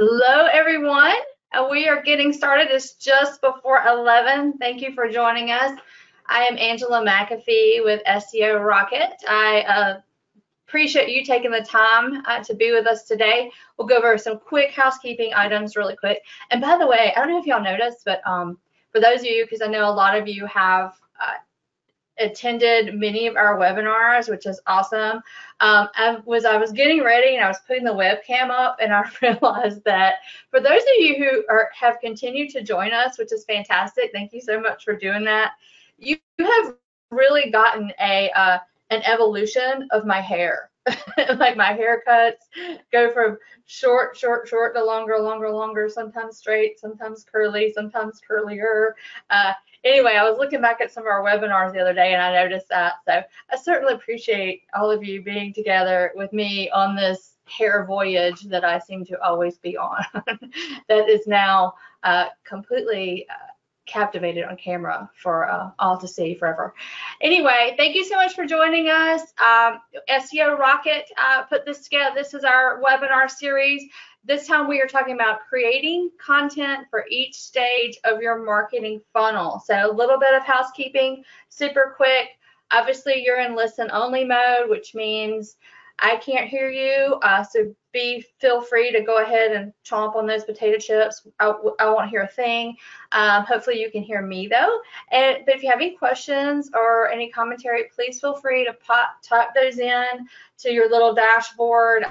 Hello, everyone. We are getting started. It's just before 11. Thank you for joining us. I am Angela McAfee with SEO Rocket. I appreciate you taking the time to be with us today. We'll go over some quick housekeeping items really quick. And by the way, I don't know if y'all noticed, but for those of you, because I know a lot of you have attended many of our webinars, which is awesome. I was getting ready and I was putting the webcam up, and I realized that for those of you who have continued to join us, which is fantastic, thank you so much for doing that. You have really gotten an evolution of my hair. Like my haircuts go from short to longer, sometimes straight, sometimes curly, sometimes curlier. Anyway, I was looking back at some of our webinars the other day and I noticed that. So I certainly appreciate all of you being together with me on this hair voyage that I seem to always be on. That is now completely captivated on camera for all to see forever. Anyway, thank you so much for joining us. SEO Rocket put this together. This is our webinar series. This time we are talking about creating content for each stage of your marketing funnel. So a little bit of housekeeping, super quick. Obviously, you're in listen only mode, which means I can't hear you, so feel free to go ahead and chomp on those potato chips. I won't hear a thing. Hopefully you can hear me though. But if you have any questions or any commentary, please feel free to type those in to your little dashboard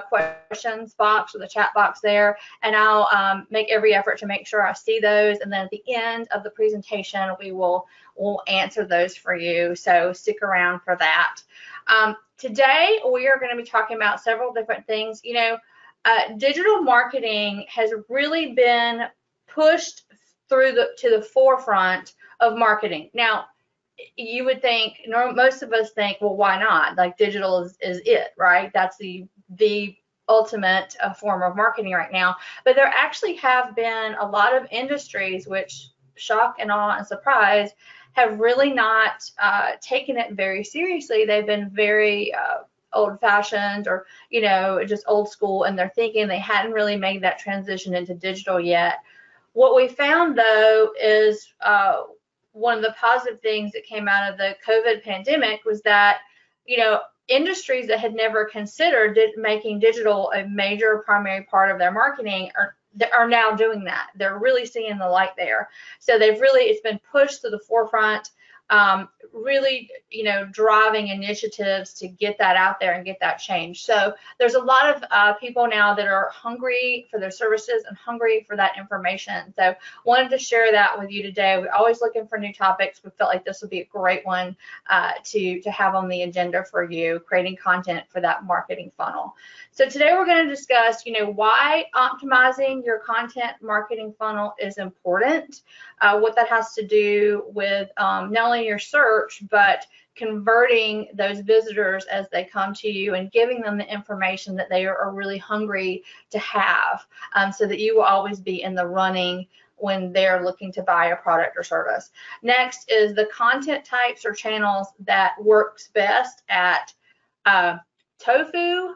questions box or the chat box there, and I'll make every effort to make sure I see those. And then at the end of the presentation, we'll answer those for you. So stick around for that. Today, we are going to be talking about several different things. You know, digital marketing has really been pushed to the forefront of marketing. Now, you would think, most of us think, well, why not? Like digital is it, right? That's the ultimate form of marketing right now. But there actually have been a lot of industries which, shock and awe and surprise, have really not taken it very seriously. They've been very old-fashioned, or just old school in their thinking. They hadn't really made that transition into digital yet. What we found though is one of the positive things that came out of the COVID pandemic was that industries that had never considered making digital a major primary part of their marketing are now doing that. They're really seeing the light there. So it's been pushed to the forefront, really, driving initiatives to get that out there and get that change. So there's a lot of people now that are hungry for their services and hungry for that information. So wanted to share that with you today. We're always looking for new topics. We felt like this would be a great one to have on the agenda for you, creating content for that marketing funnel. So today we're going to discuss, why optimizing your content marketing funnel is important, what that has to do with not only your search, but converting those visitors as they come to you and giving them the information that they are really hungry to have, so that you will always be in the running when they're looking to buy a product or service. Next is the content types or channels that works best at TOFU,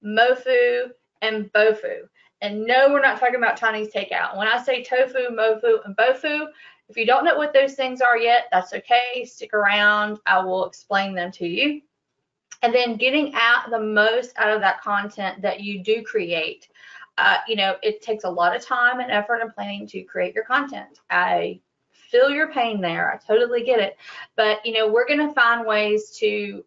MOFU, and BOFU. And no, we're not talking about Chinese takeout. When I say TOFU, MOFU, and BOFU, if you don't know what those things are yet, that's okay. Stick around. I will explain them to you. And then getting out the most out of that content that you do create. It takes a lot of time and effort and planning to create your content. I feel your pain there. I totally get it. But, we're going to find ways to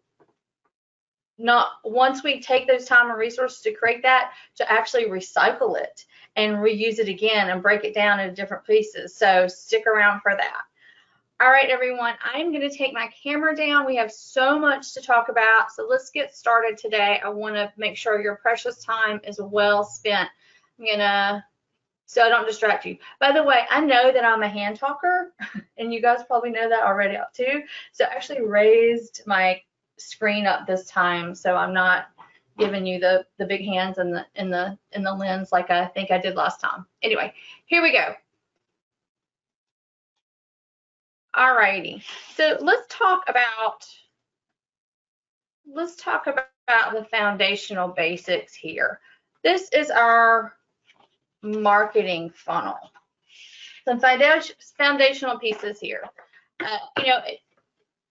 once we take those time and resources to create that, to actually recycle it and reuse it again and break it down into different pieces. So stick around for that. All right, everyone, I'm going to take my camera down. We have so much to talk about, so let's get started today. I want to make sure your precious time is well spent. So I don't distract you. By the way, I know that I'm a hand talker, and you guys probably know that already too. So I actually raised my screen up this time, so I'm not giving you the big hands in the lens like I think I did last time. Anyway, here we go. All righty, so let's talk about the foundational basics here. This is our marketing funnel. Some foundational pieces here.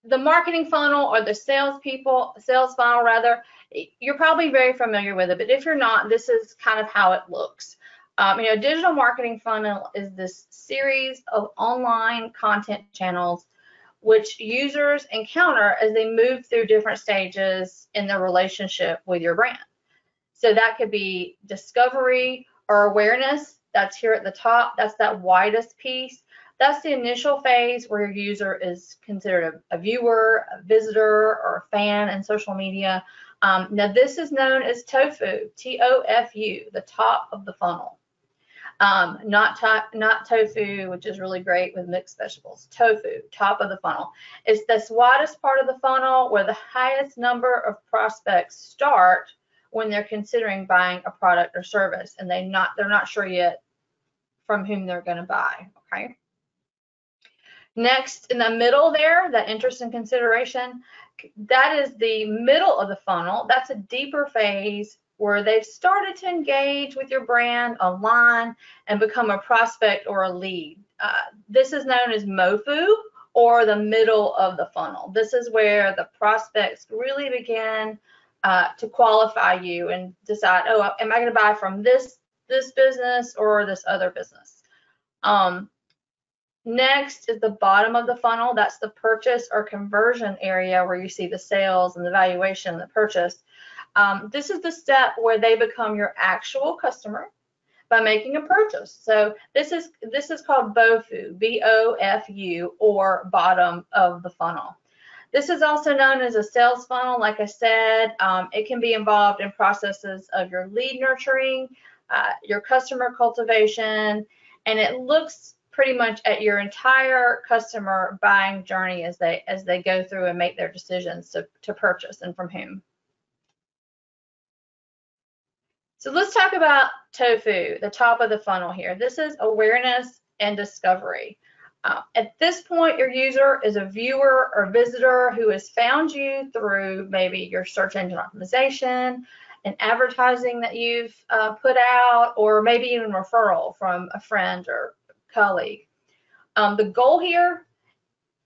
The marketing funnel, or the sales funnel rather, you're probably very familiar with it, but if you're not, this is kind of how it looks. Digital marketing funnel is this series of online content channels which users encounter as they move through different stages in their relationship with your brand. So that could be discovery or awareness. That's here at the top. That's that widest piece. That's the initial phase where your user is considered a viewer, a visitor, or a fan in social media. Now this is known as TOFU, T-O-F-U, the top of the funnel. Not tofu, which is really great with mixed vegetables. TOFU, top of the funnel. It's this widest part of the funnel where the highest number of prospects start when they're considering buying a product or service, and they're not sure yet from whom they're going to buy. Okay. Next, in the middle there, that interest and consideration, that is the middle of the funnel. That's a deeper phase where they've started to engage with your brand online and become a prospect or a lead. This is known as MOFU, or the middle of the funnel. This is where the prospects really begin to qualify you and decide, oh, am I going to buy from this business or this other business? Next is the bottom of the funnel. That's the purchase or conversion area where you see the sales and the valuation and the purchase. This is the step where they become your actual customer by making a purchase. So this is called BOFU, B-O-F-U, or bottom of the funnel. This is also known as a sales funnel. Like I said, it can be involved in processes of your lead nurturing, your customer cultivation, and it looks pretty much at your entire customer buying journey as they go through and make their decisions to purchase and from whom. So let's talk about TOFU, the top of the funnel here. This is awareness and discovery. At this point, your user is a viewer or visitor who has found you through maybe your search engine optimization and advertising that you've put out, or maybe even referral from a friend or colleague. The goal here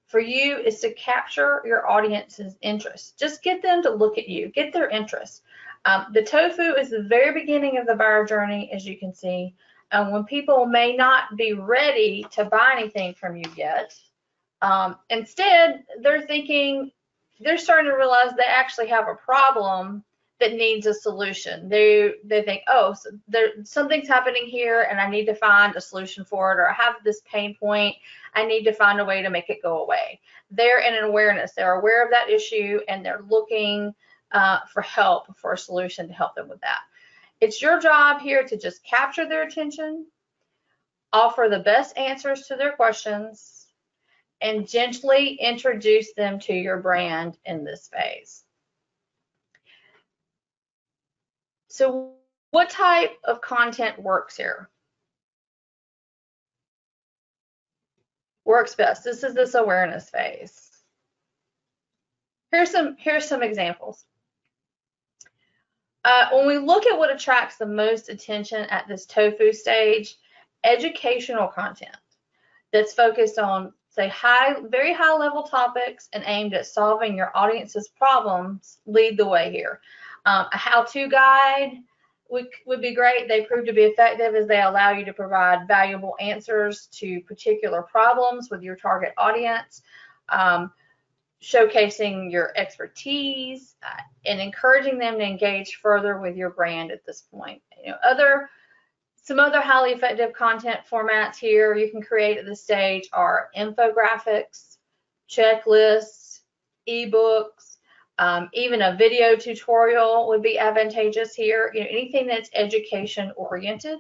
for you is to capture your audience's interest. Just get them to look at you, get their interest. The TOFU is the very beginning of the buyer journey, as you can see. When people may not be ready to buy anything from you yet, instead they're starting to realize they actually have a problem that needs a solution. They think, oh, so something's happening here and I need to find a solution for it, or I have this pain point, I need to find a way to make it go away. They're in an awareness, they're aware of that issue, and they're looking for help, for a solution to help them with that. It's your job here to just capture their attention, offer the best answers to their questions, and gently introduce them to your brand in this phase. So what type of content works here? Works best. This is this awareness phase. Here's some examples. When we look at what attracts the most attention at this TOFU stage, educational content that's focused on, say, very high level topics and aimed at solving your audience's problems lead the way here. A how-to guide would be great. They prove to be effective as they allow you to provide valuable answers to particular problems with your target audience, showcasing your expertise and encouraging them to engage further with your brand at this point. Some other highly effective content formats here you can create at this stage are infographics, checklists, ebooks, even a video tutorial would be advantageous here. Anything that's education oriented.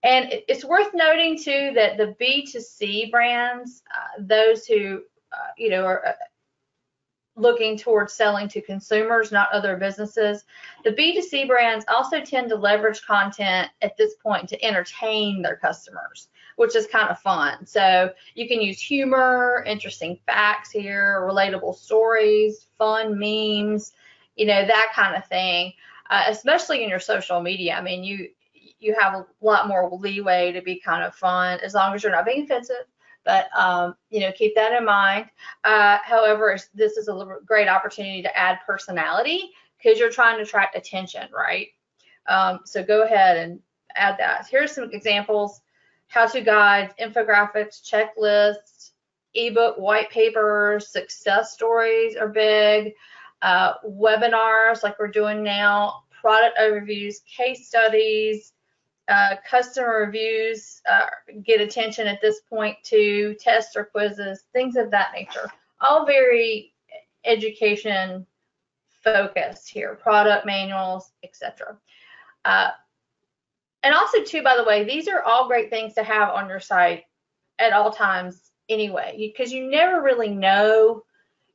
And it's worth noting too that the B2C brands, those who are looking towards selling to consumers, not other businesses, the B2C brands also tend to leverage content at this point to entertain their customers, which is kind of fun. So you can use humor, interesting facts here, relatable stories, fun memes, that kind of thing, especially in your social media. I mean, you have a lot more leeway to be kind of fun, as long as you're not being offensive. But keep that in mind. However, this is a great opportunity to add personality because you're trying to attract attention, right? So go ahead and add that. Here's some examples: how-to guides, infographics, checklists, ebook white papers, success stories are big, webinars like we're doing now, product overviews, case studies, customer reviews get attention at this point too, tests or quizzes, things of that nature. All very education focused here, product manuals, etc. And also too, by the way, these are all great things to have on your site at all times anyway, because you never really know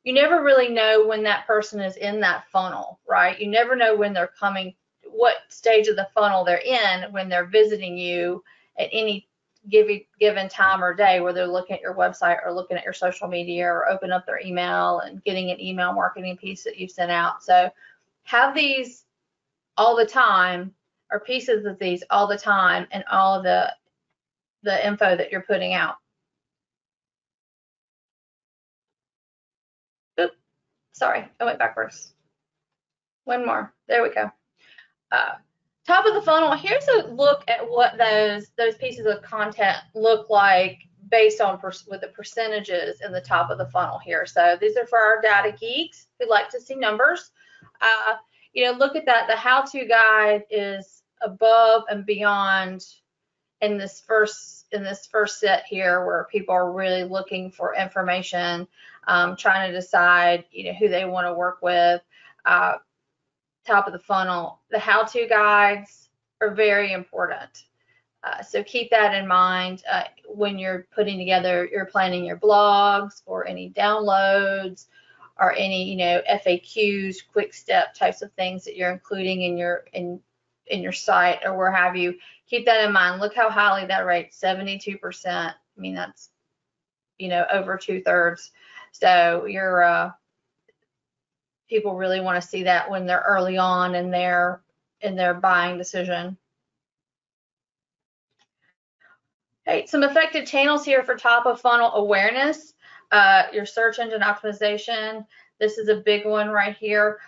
when that person is in that funnel, right? You never know when they're coming, what stage of the funnel they're in when they're visiting you at any given time or day, where they're looking at your website or looking at your social media or open up their email and getting an email marketing piece that you've sent out. So have these all the time, or pieces of these all the time, and all of the info that you're putting out. Oops, sorry, I went backwards. One more. There we go. Top of the funnel. Here's a look at what those pieces of content look like based on with the percentages in the top of the funnel here. So these are for our data geeks who like to see numbers. Look at that. The how-to guide is above and beyond in this first set here, where people are really looking for information, trying to decide who they want to work with. Top of the funnel, the how-to guides are very important. So keep that in mind when you're you're planning your blogs or any downloads or any FAQs, quick step types of things that you're including in your site or where have you. Keep that in mind. Look how highly that rates, 72%. I mean, that's over 2/3. So you're people really want to see that when they're early on in their buying decision. Okay, some effective channels here for top of funnel awareness. Your search engine optimization. This is a big one right here.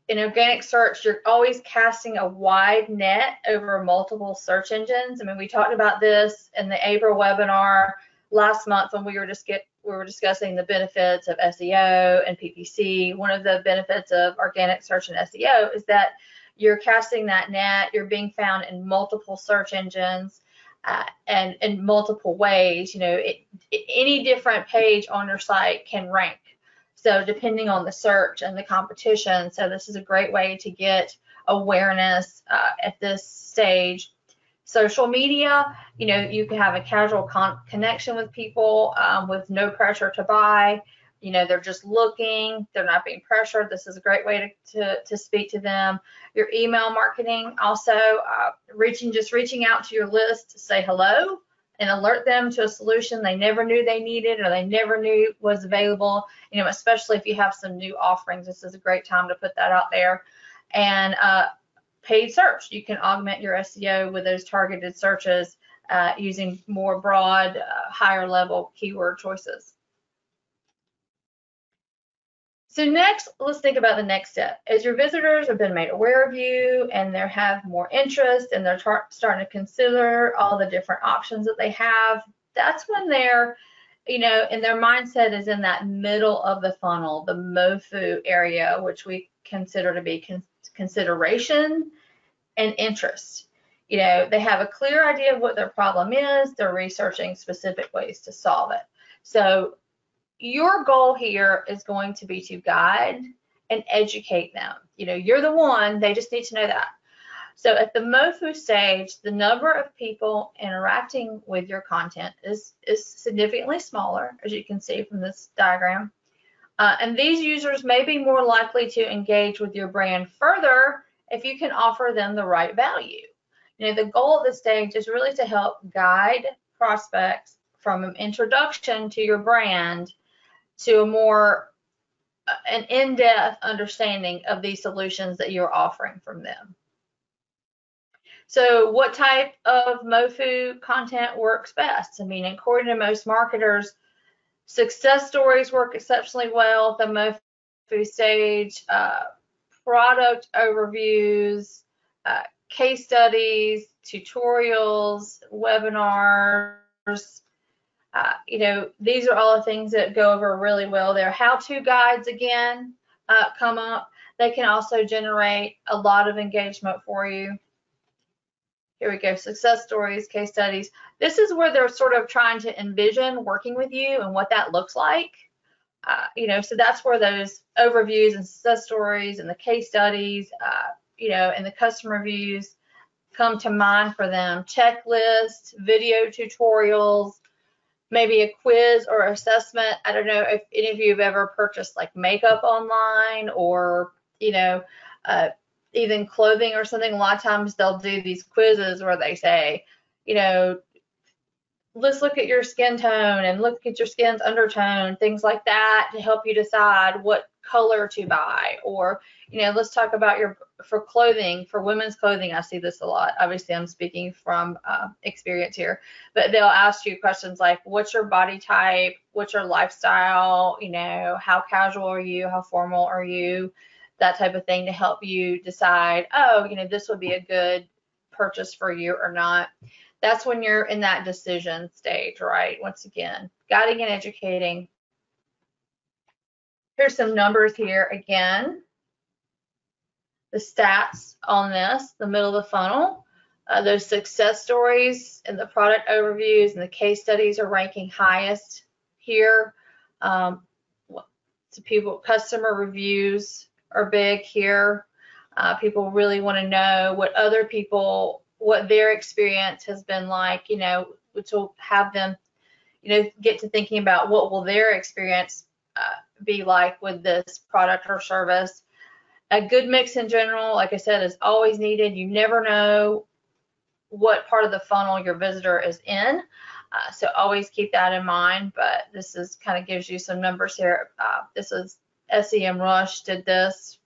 In organic search, you're always casting a wide net over multiple search engines. I mean, we talked about this in the April webinar last month when we were discussing the benefits of SEO and PPC. One of the benefits of organic search and SEO is that you're casting that net, you're being found in multiple search engines and in multiple ways. Any different page on your site can rank. So depending on the search and the competition, so this is a great way to get awareness at this stage. Social media, you can have a casual connection with people with no pressure to buy. They're just looking, they're not being pressured. This is a great way to speak to them. Your email marketing, also reaching out to your list to say hello and alert them to a solution they never knew they needed or they never knew was available. Especially if you have some new offerings, this is a great time to put that out there. And paid search, you can augment your SEO with those targeted searches using more broad, higher level keyword choices. So next, let's think about the next step. As your visitors have been made aware of you and they have more interest and they're starting to consider all the different options that they have, that's when they're, and their mindset is in that middle of the funnel, the MOFU area, which we consider to be consideration and interest. They have a clear idea of what their problem is. They're researching specific ways to solve it. So your goal here is going to be to guide and educate them. You're the one, they just need to know that. So at the MOFU stage, the number of people interacting with your content is significantly smaller, as you can see from this diagram. And these users may be more likely to engage with your brand further if you can offer them the right value. The goal of this stage is really to help guide prospects from an introduction to your brand to an in-depth understanding of these solutions that you're offering from them. So what type of MOFU content works best? I mean, according to most marketers, success stories work exceptionally well at the MOFU stage. Product overviews, case studies, tutorials, webinars. These are all the things that go over really well there. How-to guides, again, come up. They can also generate a lot of engagement for you. Here we go, success stories, case studies. This is where they're sort of trying to envision working with you and what that looks like. So that's where those overviews and success stories and the case studies, and the customer reviews come to mind for them. Checklists, video tutorials, maybe a quiz or assessment. I don't know if any of you have ever purchased like makeup online or, even clothing or something. A lot of times they'll do these quizzes where they say, let's look at your skin tone and look at your skin's undertone, things like that, to help you decide what color to buy. Or, let's talk about for clothing, for women's clothing. I see this a lot. Obviously, I'm speaking from experience here, but they'll ask you questions like, what's your body type? What's your lifestyle? How casual are you? How formal are you? That type of thing, to help you decide, this would be a good purchase for you or not. That's when you're in that decision stage, right? Once again, guiding and educating. Here's some numbers here again. The stats on this, the middle of the funnel. Those success stories and the product overviews and the case studies are ranking highest here. Customer reviews are big here. People really want to know what their experience has been like, which will have them, get to thinking about what will their experience be like with this product or service. A good mix in general, like I said, is always needed. You never know what part of the funnel your visitor is in, so always keep that in mind. But this is kind of gives you some numbers here. This is SEMrush did this.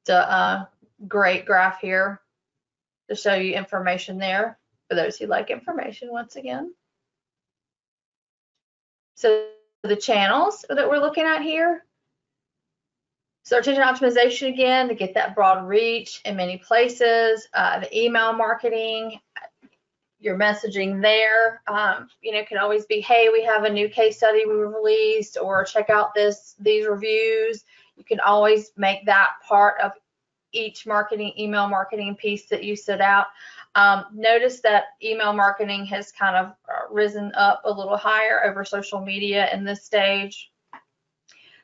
It's a great graph here to show you information there for those who like information once again. So the channels that we're looking at here, search engine optimization again, to get that broad reach in many places. The email marketing, your messaging there, can always be, hey, we have a new case study we released, or check out these reviews. You can always make that part of each email marketing piece that you set out. Notice that email marketing has kind of risen up a little higher over social media in this stage.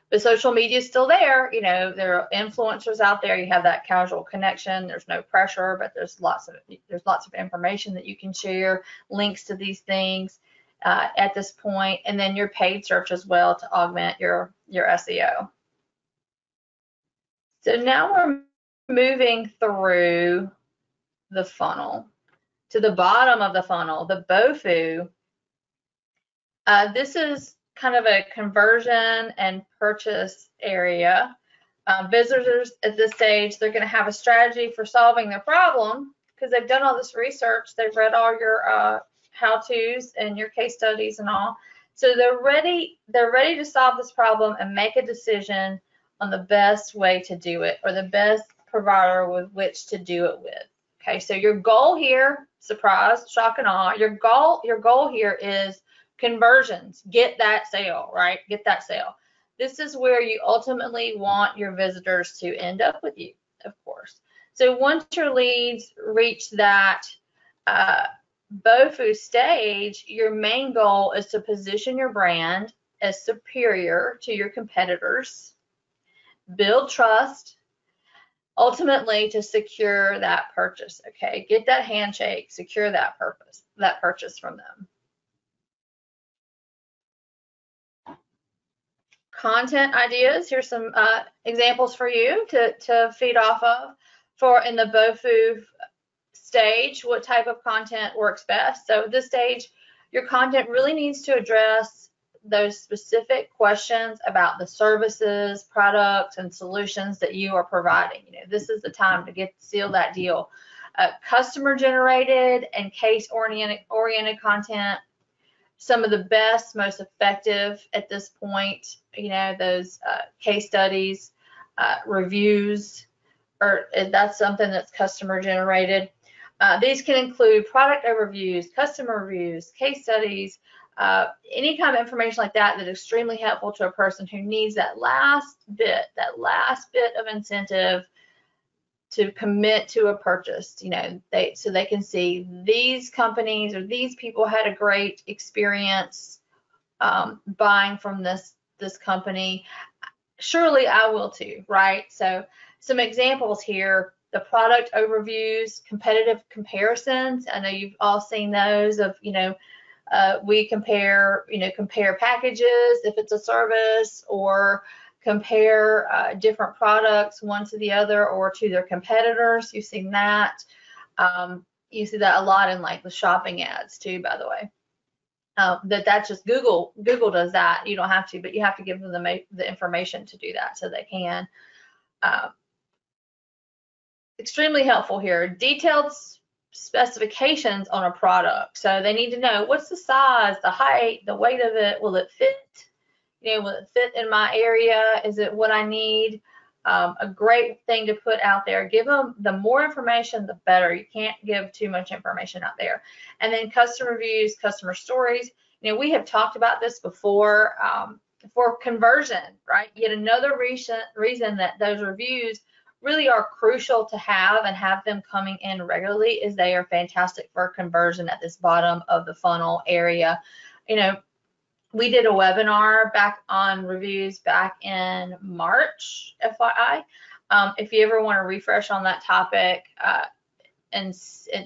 But social media is still there. There are influencers out there. You have that casual connection. There's no pressure, but there's lots of information that you can share, links to these things at this point, and then your paid search as well to augment your SEO. So now we're moving through the funnel to the bottom of the funnel, the BOFU. This is kind of a conversion and purchase area. Visitors at this stage, they're going to have a strategy for solving their problem because they've done all this research. They've read all your how-tos and your case studies and all. So they're ready to solve this problem and make a decision on the best way to do it, or the best provider with which to do it with. Okay, so your goal here, surprise, shock and awe, your goal here is conversions. Get that sale, right? Get that sale. This is where you ultimately want your visitors to end up with you, of course. So once your leads reach that BOFU stage, your main goal is to position your brand as superior to your competitors, build trust, ultimately to secure that purchase. Okay, get that handshake, secure that purchase from them. Content ideas. Here's some examples for you to feed off of for in the BOFU stage. What type of content works best? So at this stage, your content really needs to address those specific questions about the services, products, and solutions that you are providing. This is the time to seal that deal. Customer generated and case oriented content, some of the best, most effective at this point, you know, those case studies, reviews, or that's something that's customer generated. These can include product overviews, customer reviews, case studies, any kind of information like that that is extremely helpful to a person who needs that last bit of incentive to commit to a purchase. You know, so they can see these companies or these people had a great experience buying from this company. Surely I will too, right? So some examples here: the product overviews, competitive comparisons. I know you've all seen those of, you know, we compare packages if it's a service, or compare different products one to the other or to their competitors. You've seen that. You see that a lot in like the shopping ads too, by the way. That's just Google does that. You don't have to, but you have to give them the information to do that so they can. Extremely helpful here. Detailed specifications on a product. So they need to know what's the size, the height, the weight of it. Will it fit? You know, will it fit in my area? Is it what I need? A great thing to put out there. Give them the more information, the better. You can't give too much information out there. And then customer reviews, customer stories. You know, we have talked about this before for conversion, right? Yet another reason that those reviews really are crucial to have and have them coming in regularly is they are fantastic for conversion at this bottom of the funnel area. You know, we did a webinar back on reviews back in March, FYI. If you ever want to refresh on that topic and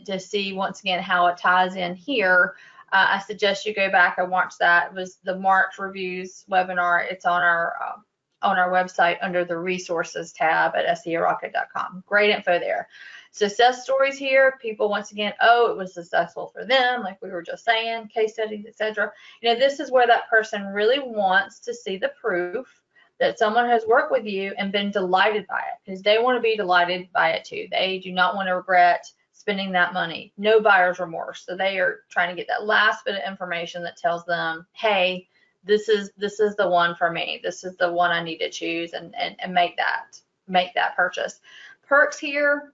to see once again how it ties in here, I suggest you go back and watch that. It was the March reviews webinar. It's on our website under the resources tab at SEOrocket.com. Great info there. Success stories here. People once again, oh, it was successful for them, like we were just saying, case studies, etc. You know, this is where that person really wants to see the proof that someone has worked with you and been delighted by it, because they want to be delighted by it too. They do not want to regret spending that money. No buyer's remorse. So they are trying to get that last bit of information that tells them, hey, this is the one for me. This is the one I need to choose and make that purchase. Perks here,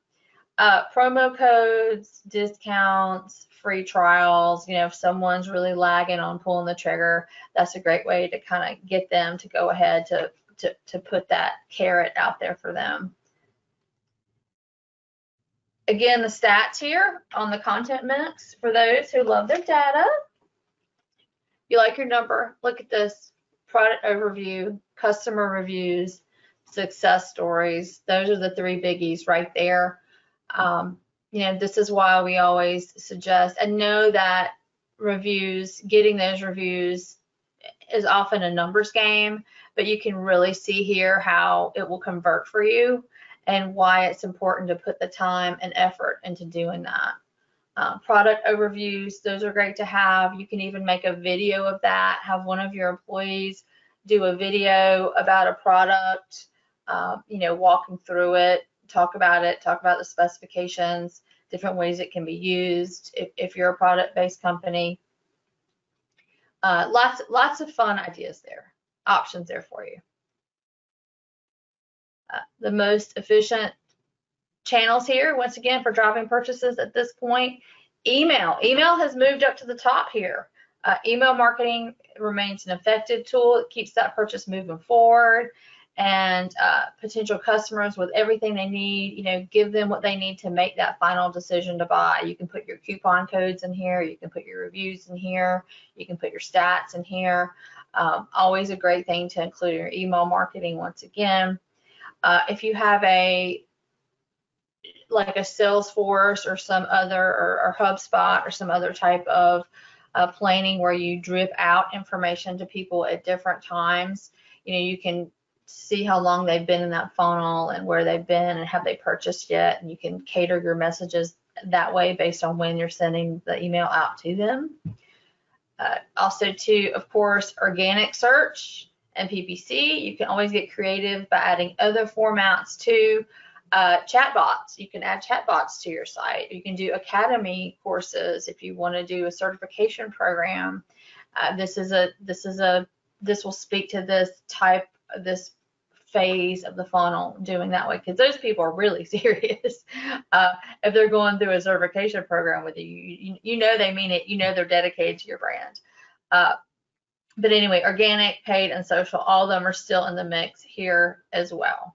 promo codes, discounts, free trials. You know, if someone's really lagging on pulling the trigger, that's a great way to kind of get them to go ahead to put that carrot out there for them. Again, the stats here on the content mix for those who love their data. You like your number, look at this: product overview, customer reviews, success stories. Those are the three biggies right there. You know, this is why we always suggest, and know that reviews, getting those reviews is often a numbers game, but you can really see here how it will convert for you and why it's important to put the time and effort into doing that. Product overviews, those are great to have. You can even make a video of that, have one of your employees do a video about a product, you know, walking through it, talk about the specifications, different ways it can be used if you're a product-based company. Lots of fun ideas there, options there for you. The most efficient channels here, once again, for driving purchases at this point: email. Email has moved up to the top here. Email marketing remains an effective tool. It keeps that purchase moving forward, and potential customers with everything they need, you know, give them what they need to make that final decision to buy. You can put your coupon codes in here. You can put your reviews in here. You can put your stats in here. Always a great thing to include in your email marketing once again. If you have like a Salesforce or some other, or HubSpot or some other type of planning where you drip out information to people at different times, you know, you can see how long they've been in that funnel and where they've been and have they purchased yet, and you can cater your messages that way based on when you're sending the email out to them. Also too, of course, organic search and PPC. You can always get creative by adding other formats too. Chatbots, you can add chatbots to your site. You can do academy courses if you want to do a certification program. This will speak to this phase of the funnel, doing that way, because those people are really serious. If they're going through a certification program with you, you know they mean it. You know they're dedicated to your brand. But anyway, organic, paid, and social, all of them are still in the mix here as well.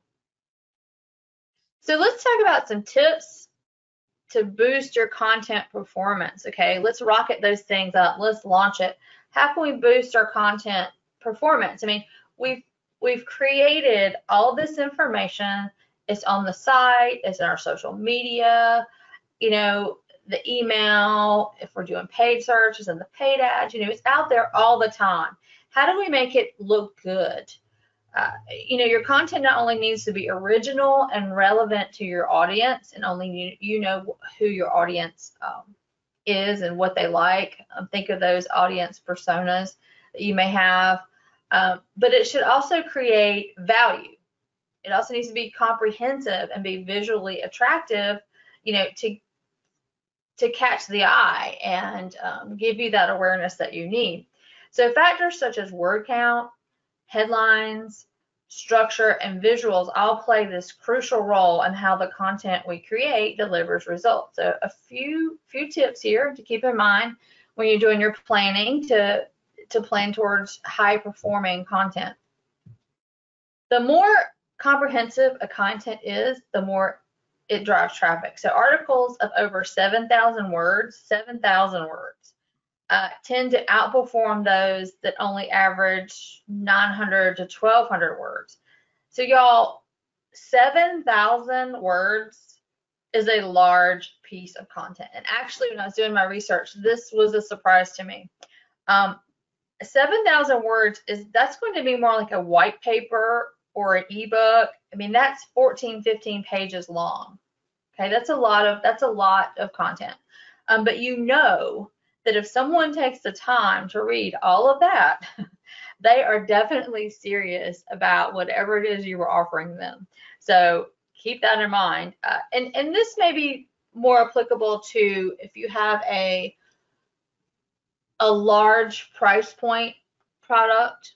So let's talk about some tips to boost your content performance. Okay, let's rocket those things up. Let's launch it. How can we boost our content performance? I mean, we've created all this information. It's on the site. It's in our social media. You know, the email. If we're doing paid searches and the paid ads, you know, it's out there all the time. How do we make it look good? You know, your content not only needs to be original and relevant to your audience, and only you know who your audience is and what they like. Think of those audience personas that you may have, but it should also create value. It also needs to be comprehensive and be visually attractive, you know, to catch the eye and give you that awareness that you need. So factors such as word count, headlines, structure, and visuals all play this crucial role in how the content we create delivers results. So a few tips here to keep in mind when you're doing your planning to plan towards high performing content. The more comprehensive a content is, the more it drives traffic. So articles of over 7,000 words, tend to outperform those that only average 900 to 1,200 words. So y'all, 7,000 words is a large piece of content. And actually, when I was doing my research, this was a surprise to me. 7,000 words that's going to be more like a white paper or an ebook. I mean, that's 14, 15 pages long. Okay, that's a lot of content. But you know that if someone takes the time to read all of that, they are definitely serious about whatever it is you were offering them. So keep that in mind. And this may be more applicable to if you have a large price point product,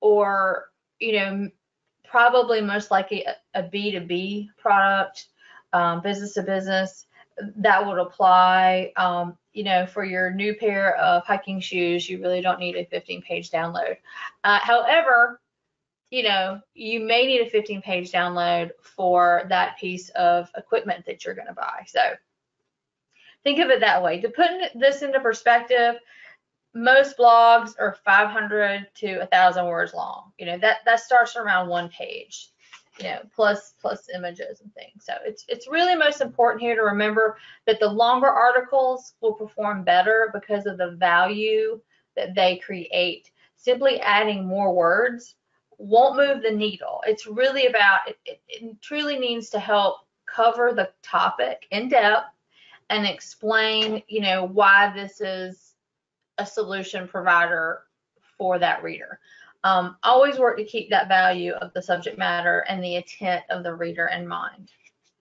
or, you know, probably most likely a B2B product, business to business, that would apply. You know, for your new pair of hiking shoes, you really don't need a 15-page download. However, you know, you may need a 15-page download for that piece of equipment that you're going to buy. So think of it that way. To put this into perspective, most blogs are 500 to 1,000 words long. You know, that starts around one page, you know, plus images and things. So it's really most important here to remember that the longer articles will perform better because of the value that they create. Simply adding more words won't move the needle. It's really about, it truly needs to help cover the topic in depth and explain, you know, why this is a solution provider for that reader. Always work to keep that value of the subject matter and the intent of the reader in mind.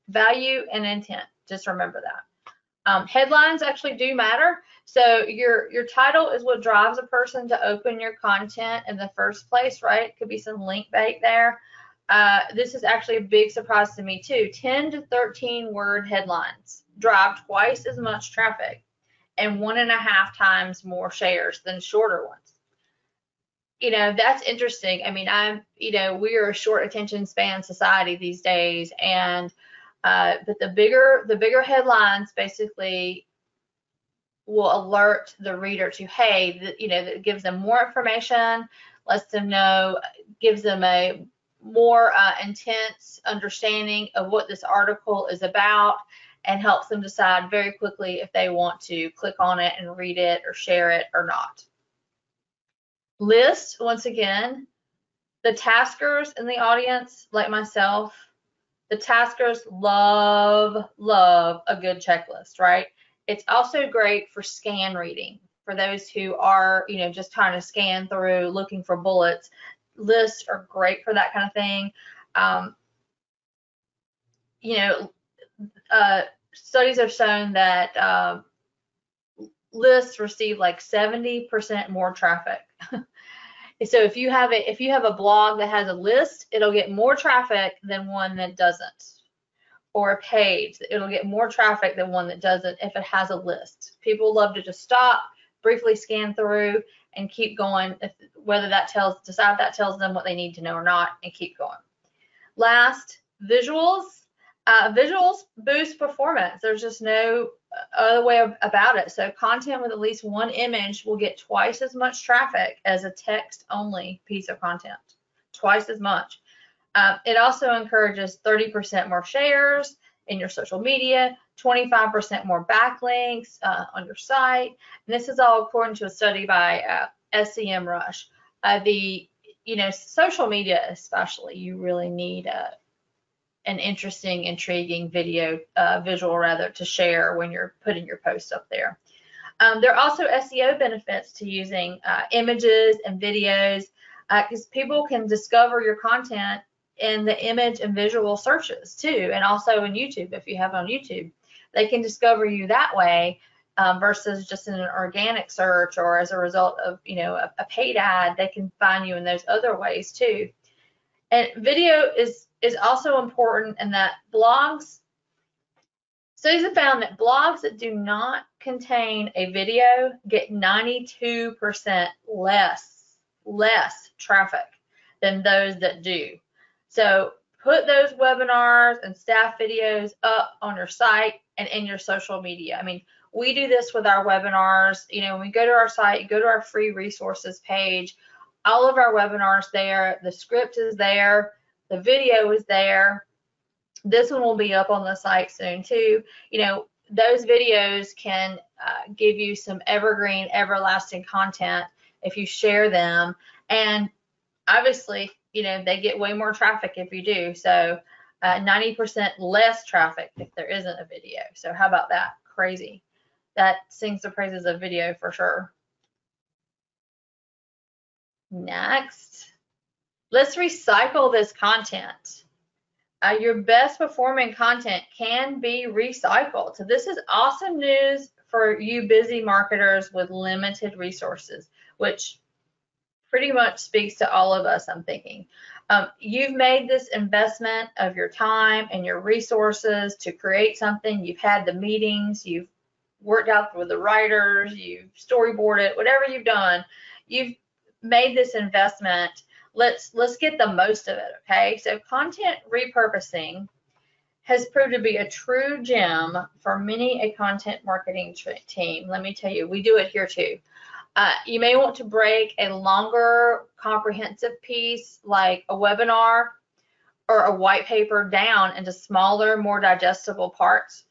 Value and intent, just remember that. Headlines actually do matter. So your title is what drives a person to open your content in the first place, right? Could be some link bait there. This is actually a big surprise to me too. 10 to 13 word headlines drive twice as much traffic and 1.5 times more shares than shorter ones. You know, that's interesting. I mean, you know, we are a short attention span society these days, and but the bigger headlines basically will alert the reader to, hey, you know, that gives them more information, lets them know, gives them a more intense understanding of what this article is about, and helps them decide very quickly if they want to click on it and read it or share it or not. List, once again, the taskers in the audience, like myself, the taskers love a good checklist, right? It's also great for scan reading. For those who are, you know, just trying to scan through looking for bullets, lists are great for that kind of thing. studies have shown that lists receive like 70% more traffic. So if you have a blog that has a list, it'll get more traffic than one that doesn't. Or a page, it'll get more traffic than one that doesn't if it has a list. People love to just stop, briefly scan through, and keep going, whether that tells them what they need to know or not, and keep going. Last, visuals. Visuals boost performance. There's just no other way about it. So content with at least one image will get twice as much traffic as a text-only piece of content. Twice as much. It also encourages 30% more shares in your social media, 25% more backlinks on your site. And this is all according to a study by SEMrush. Social media especially, you really need an interesting, intriguing visual rather, to share when you're putting your posts up there. There are also SEO benefits to using images and videos, because people can discover your content in the image and visual searches too, and also in YouTube. If you have it on YouTube, they can discover you that way, versus just in an organic search or as a result of a paid ad. They can find you in those other ways too. And video is also important in that studies have found that blogs that do not contain a video get 92% less traffic than those that do. So put those webinars and staff videos up on your site and in your social media. I mean, we do this with our webinars. When we go to our site, go to our free resources page, all of our webinars there, the script is there, the video is there. This one will be up on the site soon too. Those videos can give you some evergreen, everlasting content if you share them. And obviously, they get way more traffic if you do. So 90% less traffic if there isn't a video. So how about that? Crazy. That sings the praises of video for sure. Next, let's recycle this content. Your best performing content can be recycled. So this is awesome news for you busy marketers with limited resources, which pretty much speaks to all of us, I'm thinking. You've made this investment of your time and your resources to create something. You've had the meetings, you've worked out with the writers, you've storyboarded, whatever you've done, you've made this investment. Let's get the most of it, okay? So content repurposing has proved to be a true gem for many a content marketing team. Let me tell you, we do it here too. You may want to break a longer, comprehensive piece like a webinar or a white paper down into smaller, more digestible parts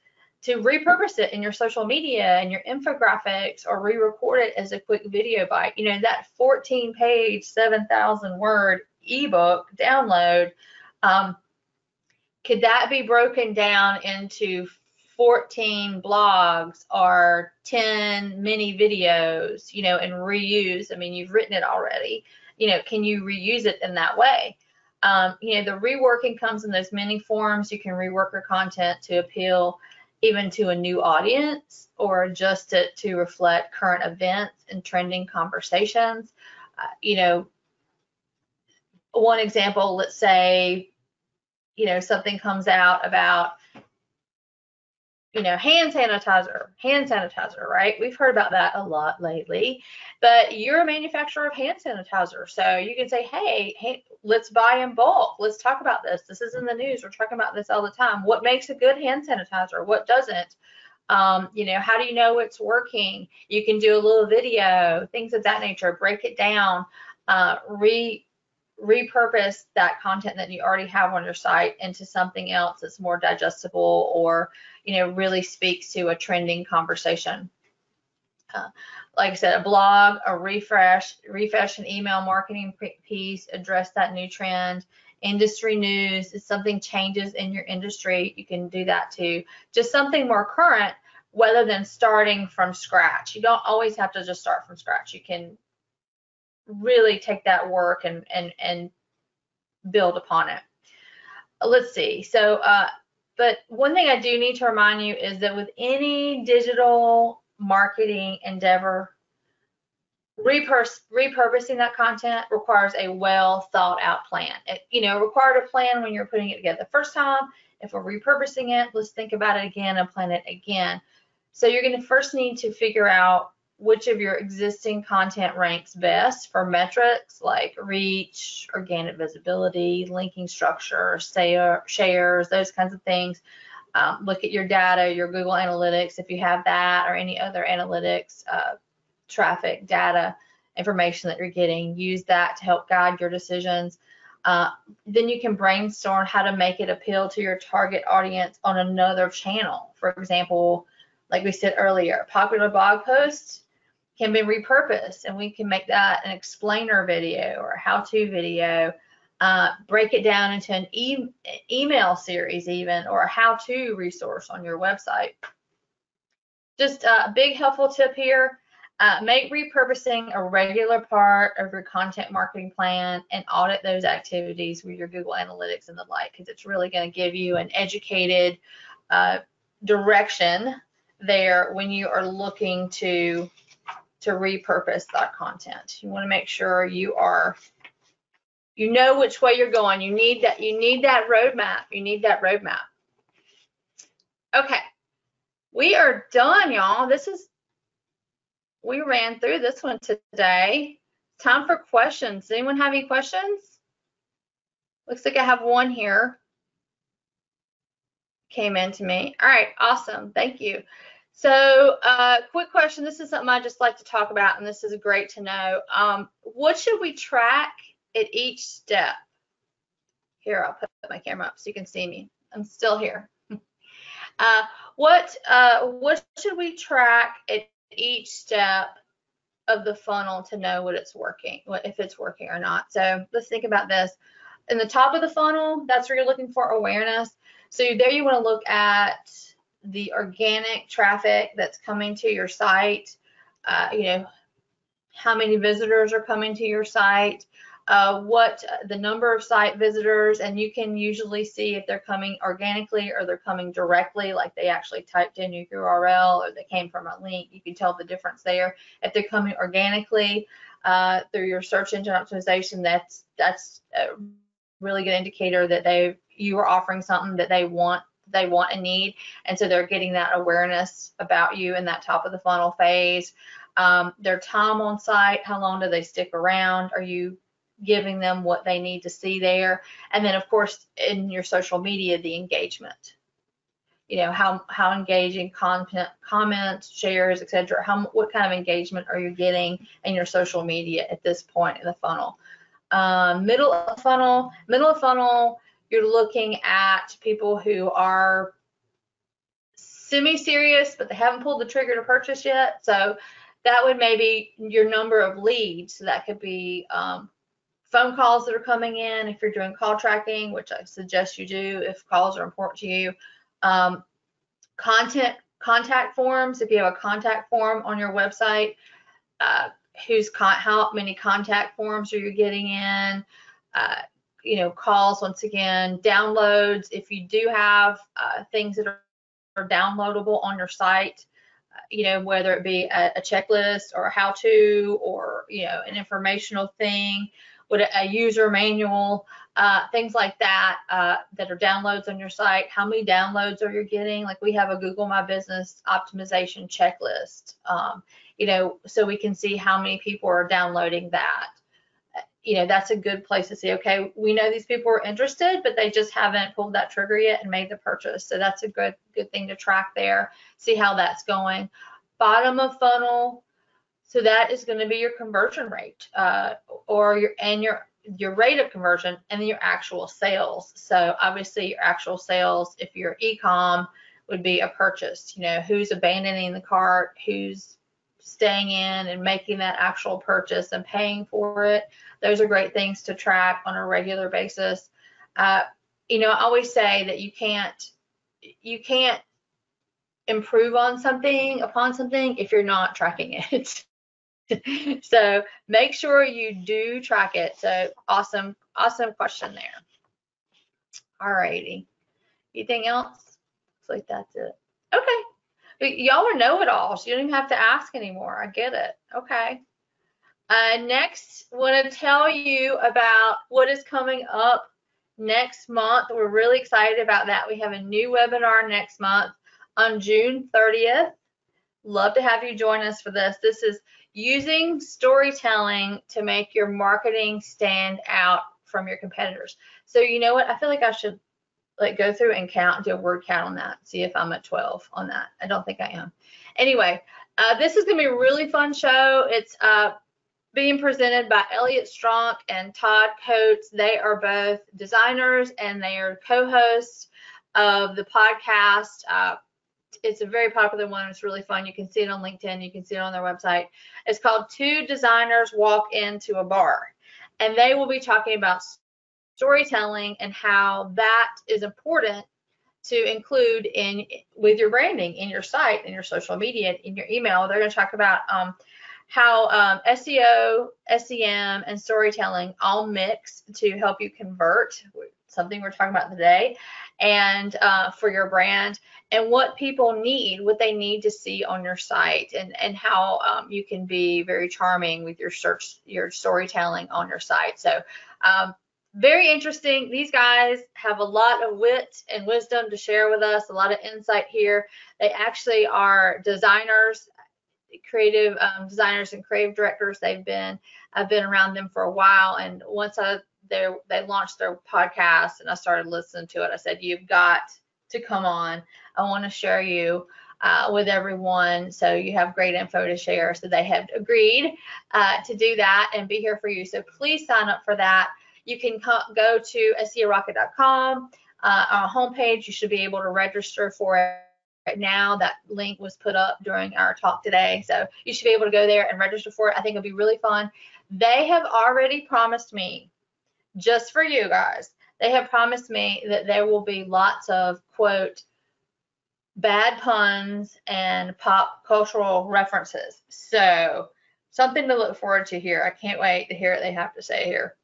to repurpose it in your social media and your infographics, or re-record it as a quick video bite. That 14-page, 7,000-word ebook download, could that be broken down into 14 blogs or 10 mini videos, and reuse? I mean, you've written it already. Can you reuse it in that way? The reworking comes in those many forms. You can rework your content to appeal even to a new audience, or adjust it to reflect current events and trending conversations. One example, let's say, something comes out about hand sanitizer, right? We've heard about that a lot lately, but you're a manufacturer of hand sanitizer. So you can say, hey, let's buy in bulk. Let's talk about this. This is in the news. We're talking about this all the time. What makes a good hand sanitizer? What doesn't? How do you know it's working? You can do a little video, things of that nature, break it down, repurpose that content that you already have on your site into something else that's more digestible, or really speaks to a trending conversation. Like I said, a blog, a refresh an email marketing piece, address that new trend. Industry news, if something changes in your industry, you can do that too. Just something more current, rather than starting from scratch. You don't always have to just start from scratch. You can really take that work and build upon it. Let's see. So But one thing I do need to remind you is that with any digital marketing endeavor, repurposing that content requires a well thought out plan. It required a plan when you're putting it together the first time. If we're repurposing it, let's think about it again and plan it again. So you're going to first need to figure out which of your existing content ranks best for metrics like reach, organic visibility, linking structure, shares, those kinds of things. Look at your data, your Google Analytics, if you have that, or any other analytics, traffic, data, information that you're getting. Use that to help guide your decisions. Then you can brainstorm how to make it appeal to your target audience on another channel. For example, like we said earlier, popular blog posts can be repurposed, and we can make that an explainer video or a how-to video. Break it down into an email series even, or a how-to resource on your website. Just a big helpful tip here. Make repurposing a regular part of your content marketing plan and audit those activities with your Google Analytics and the like, because it's really going to give you an educated direction there when you are looking to repurpose that content. You want to make sure you know which way you're going. You need that roadmap. You need that roadmap. Okay, we are done, y'all. We ran through this one today. Time for questions. Does anyone have any questions? Looks like I have one here. Came in to me. All right, awesome. Thank you. So, quick question. This is something I just like to talk about, and this is great to know. What should we track at each step? Here, I'll put my camera up so you can see me. I'm still here. What should we track at each step of the funnel to know what it's working, if it's working or not? So let's think about this. In the top of the funnel, that's where you're looking for awareness. So there you want to look at the organic traffic that's coming to your site. How many visitors are coming to your site, what the number of site visitors, and you can usually see if they're coming organically or they're coming directly, like they actually typed in your URL or they came from a link. You can tell the difference there. If they're coming organically through your search engine optimization, that's a really good indicator that you are offering something that they want and need, and so they're getting that awareness about you in that top of the funnel phase. Their time on site, how long do they stick around? Are you giving them what they need to see there? And then of course in your social media, the engagement, how engaging content, comments, shares, etc. What kind of engagement are you getting in your social media at this point in the funnel? Middle of funnel, you're looking at people who are semi-serious, but they haven't pulled the trigger to purchase yet. So that would maybe your number of leads. So that could be phone calls that are coming in if you're doing call tracking, which I suggest you do if calls are important to you. Contact forms, if you have a contact form on your website, how many contact forms are you getting in? Calls, once again, downloads. If you do have things that are downloadable on your site, whether it be a checklist or a how-to or, an informational thing, a user manual, things like that, that are downloads on your site. How many downloads are you getting? Like we have a Google My Business optimization checklist, so we can see how many people are downloading that. That's a good place to see, okay, we know these people are interested, but they just haven't pulled that trigger yet and made the purchase. So that's a good thing to track there, see how that's going. Bottom of funnel, so that is going to be your conversion rate, or your rate of conversion, and then your actual sales. So obviously your actual sales, if you're e-com, would be a purchase. Who's abandoning the cart, who's staying in and making that actual purchase and paying for it. Those are great things to track on a regular basis. I always say that you can't improve on something if you're not tracking it. So make sure you do track it. So awesome question there. All righty. Anything else? Looks like that's it. Okay. But y'all are know-it-alls. You don't even have to ask anymore. I get it. Okay. Next, I want to tell you about what is coming up next month. We're really excited about that. We have a new webinar next month on June 30th. Love to have you join us for this. This is using storytelling to make your marketing stand out from your competitors. So you know what? I feel like I should go through and count, do a word count on that, see if I'm at 12 on that. I don't think I am. Anyway, this is going to be a really fun show. It's being presented by Elliot Stronk and Todd Coates. They are both designers and they are co-hosts of the podcast. It's a very popular one. It's really fun. You can see it on LinkedIn. You can see it on their website. It's called Two Designers Walk Into a Bar. And they will be talking about storytelling and how that is important to include with your branding, in your site, in your social media, in your email. They're going to talk about how SEO, SEM, and storytelling all mix to help you convert, something we're talking about today, and for your brand, and what people need, what they need to see on your site, and how you can be very charming with your storytelling on your site. So very interesting. These guys have a lot of wit and wisdom to share with us, a lot of insight here. They actually are designers, creative designers and creative directors. I've been around them for a while, and once they launched their podcast and I started listening to it, I said, you've got to come on. I want to share you with everyone, so you have great info to share. So they have agreed to do that and be here for you. So please sign up for that. You can go to SEOrocket.com. Our homepage, you should be able to register for it right now. That link was put up during our talk today, so you should be able to go there and register for it. I think it'll be really fun. They have already promised me, just for you guys, they have promised me that there will be lots of, quote, bad puns and pop cultural references. So something to look forward to here. I can't wait to hear what they have to say here.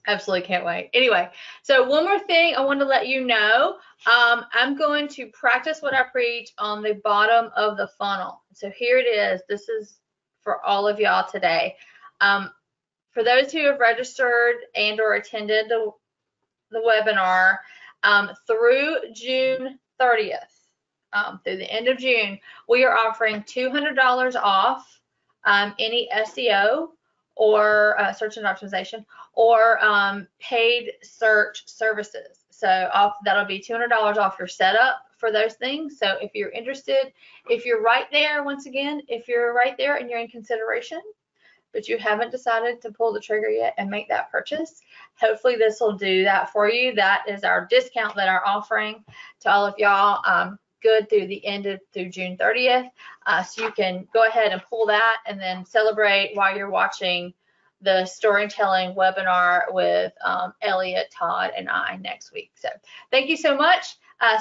Absolutely can't wait. Anyway, so one more thing I want to let you know. I'm going to practice what I preach on the bottom of the funnel. So here it is. This is for all of y'all today. For those who have registered and or attended the webinar through June 30th, through the end of June, we are offering $200 off any SEO or search and optimization or paid search services. So that'll be $200 off your setup for those things. So if you're interested, if you're right there, once again, if you're right there and you're in consideration, but you haven't decided to pull the trigger yet and make that purchase, hopefully this will do that for you. That is our discount that are offering to all of y'all. Good through June 30th. So you can go ahead and pull that and then celebrate while you're watching the storytelling webinar with Elliot, Todd, and I next week. So thank you so much.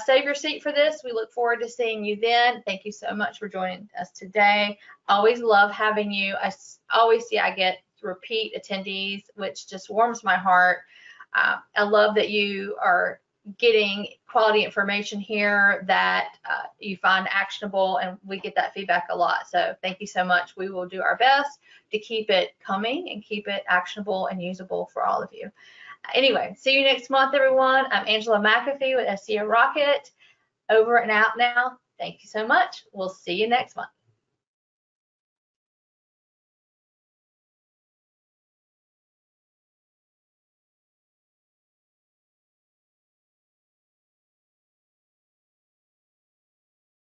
Save your seat for this. We look forward to seeing you then. Thank you so much for joining us today. Always love having you. I always see I get repeat attendees, which just warms my heart. I love that you are getting quality information here that you find actionable, and we get that feedback a lot. So thank you so much. We will do our best to keep it coming and keep it actionable and usable for all of you. Anyway, see you next month, everyone. I'm Angela McAfee with SEO Rocket. Over and out now. Thank you so much. We'll see you next month.